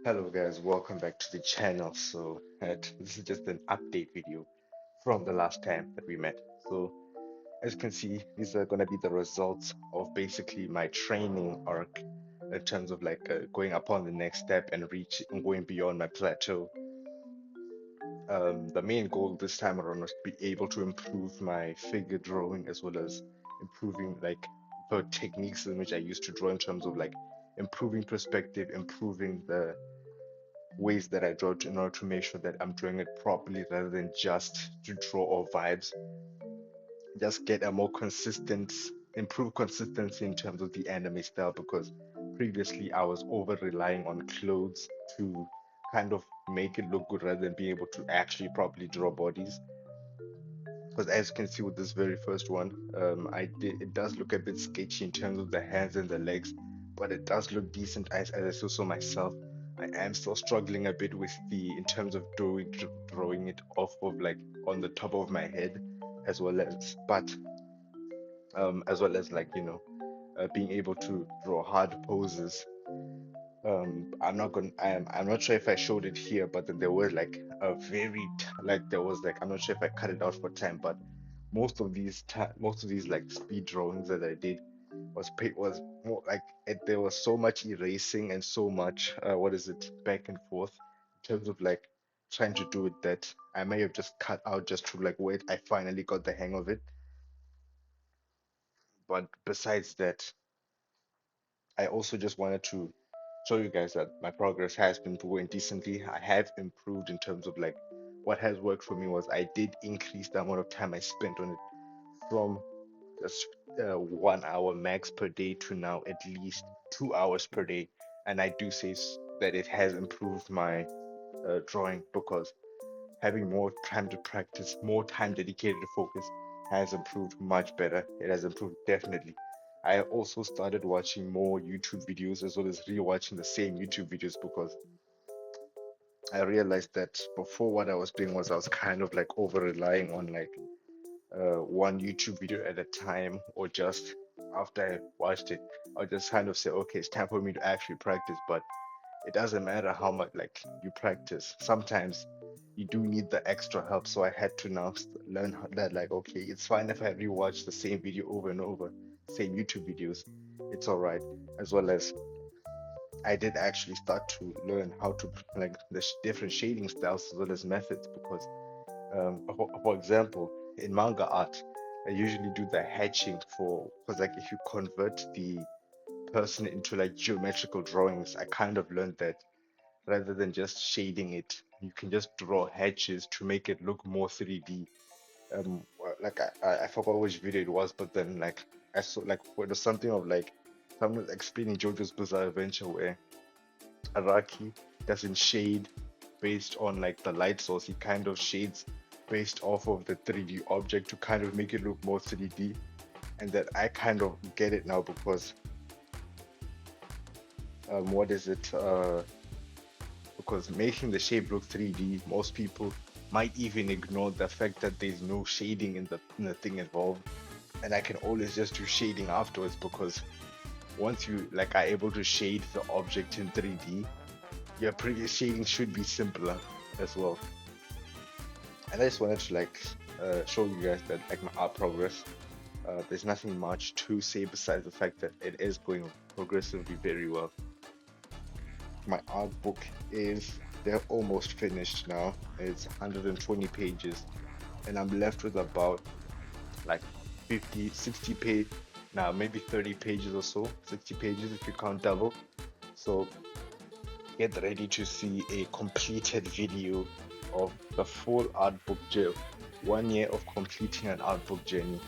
Hello guys, welcome back to the channel. This is just an update video from the last time that we met. So as you can see, these are going to be the results of basically my training arc in terms of going upon the next step and going beyond my plateau. The main goal this time around was to be able to improve my figure drawing as well as improving the techniques in which I used to draw in terms of improving perspective, improving the ways that I draw in order to make sure that I'm drawing it properly rather than just to draw all vibes. Just get a more consistent, improve consistency in terms of the anime style because previously I was over relying on clothes to kind of make it look good rather than being able to actually properly draw bodies. Because as you can see with this very first one, it does look a bit sketchy in terms of the hands and the legs, but it does look decent as I saw myself. I am still struggling a bit with the in terms of drawing it off of on the top of my head, as well as as well as being able to draw hard poses. I'm not sure if I showed it here, but then there was like a there was I'm not sure if I cut it out for time, but most of these like speed drawings that I did was more there was so much erasing and so much what is it back and forth in terms of trying to do it that I may have just cut out just to wait I finally got the hang of it. But besides that, I also just wanted to show you guys that my progress has been going decently. I have improved in terms of what has worked for me was I did increase the amount of time I spent on it from just 1 hour max per day to now at least 2 hours per day. And I do say that it has improved my drawing because having more time to practice, more time dedicated to focus has improved much better. It has improved definitely. I also started watching more YouTube videos as well as rewatching the same YouTube videos because I realized that before what I was doing was I was kind of over relying on one YouTube video at a time, or just after I watched it, I'll just kind of say, okay, it's time for me to actually practice. But it doesn't matter how much you practice. Sometimes you do need the extra help. So I had to now learn that okay, it's fine if I rewatch the same video over and over, same YouTube videos. It's all right. As well as I did actually start to learn how to the different shading styles as well as methods because for example, in manga art, I usually do the hatching for because if you convert the person into geometrical drawings, I kind of learned that rather than just shading it, you can just draw hatches to make it look more 3D. I forgot which video it was, but then I saw it was something of someone explaining JoJo's Bizarre Adventure where Araki doesn't shade based on the light source. He kind of shades based off of the 3D object to kind of make it look more 3D. And that I kind of get it now because what is it? Because making the shape look 3D, most people might even ignore the fact that there's no shading in the thing involved. And I can always just do shading afterwards because once you are able to shade the object in 3D, your previous shading should be simpler as well. And I just wanted to show you guys that my art progress. There's nothing much to say besides the fact that it is going progressively very well. My art book is they're almost finished now. It's 120 pages, and I'm left with about like 50, 60 page now, maybe 30 pages or so, 60 pages if you count double. So get ready to see a completed video of the full art book journey. 1 year of completing an art book journey.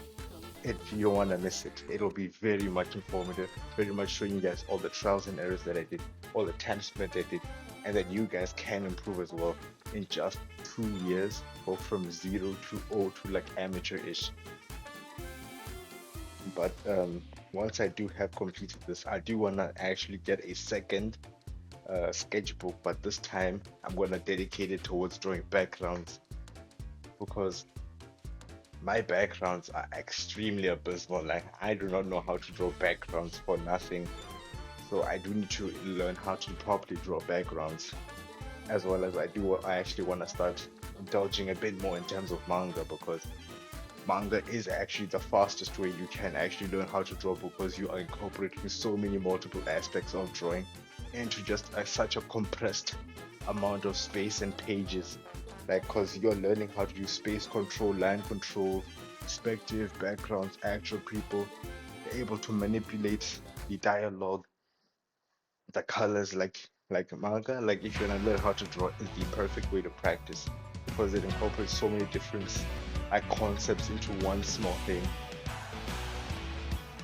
If you don't want to miss it, it'll be very much informative, very much showing you guys all the trials and errors that I did, all the time spent I did, and that you guys can improve as well in just 2 years, go from zero to to amateur-ish. But once I do have completed this, I do want to actually get a second sketchbook, but this time I'm going to dedicate it towards drawing backgrounds because my backgrounds are extremely abysmal. Like I do not know how to draw backgrounds for nothing. So I do need to learn how to properly draw backgrounds, as well as I actually want to start indulging a bit more in terms of manga, because manga is actually the fastest way you can actually learn how to draw, because you are incorporating so many multiple aspects of drawing into just such a compressed amount of space and pages. Like, because you're learning how to use space control, line control, perspective, backgrounds, actual people, you're able to manipulate the dialogue, the colors, like manga. Like, if you want to learn how to draw, is the perfect way to practice, because it incorporates so many different concepts into one small thing.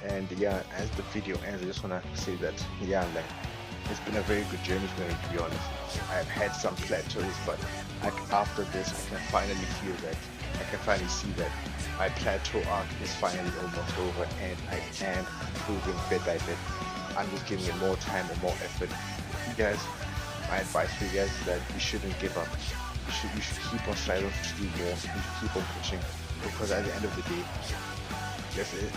And yeah, as the video ends, I just want to say that yeah, like, it's been a very good journey for me, to be honest. I've had some plateaus, but like, after this, I can finally feel that I can finally see that my plateau arc is finally almost over, and I am improving bit by bit. I'm just giving it more time and more effort. You guys, my advice for you guys is that you shouldn't give up. You should keep on striving to do more. You should keep on pushing, because at the end of the day,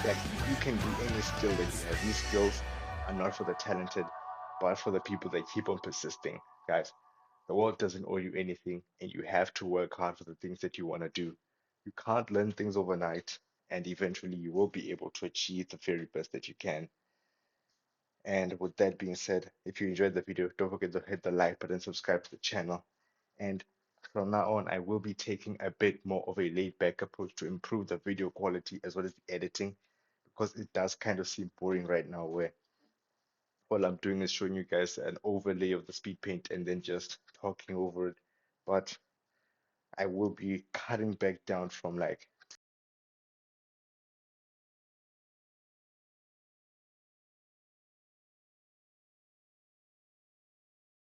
like, you can do any skill that you have. These skills are not for the talented, but for the people that keep on persisting. Guys, the world doesn't owe you anything, and you have to work hard for the things that you want to do. You can't learn things overnight, and eventually you will be able to achieve the very best that you can. And with that being said, if you enjoyed the video, don't forget to hit the like button, subscribe to the channel. And from now on, I will be taking a bit more of a laid back approach to improve the video quality as well as the editing, because it does kind of seem boring right now, where all I'm doing is showing you guys an overlay of the speed paint and then just talking over it. But I will be cutting back down from like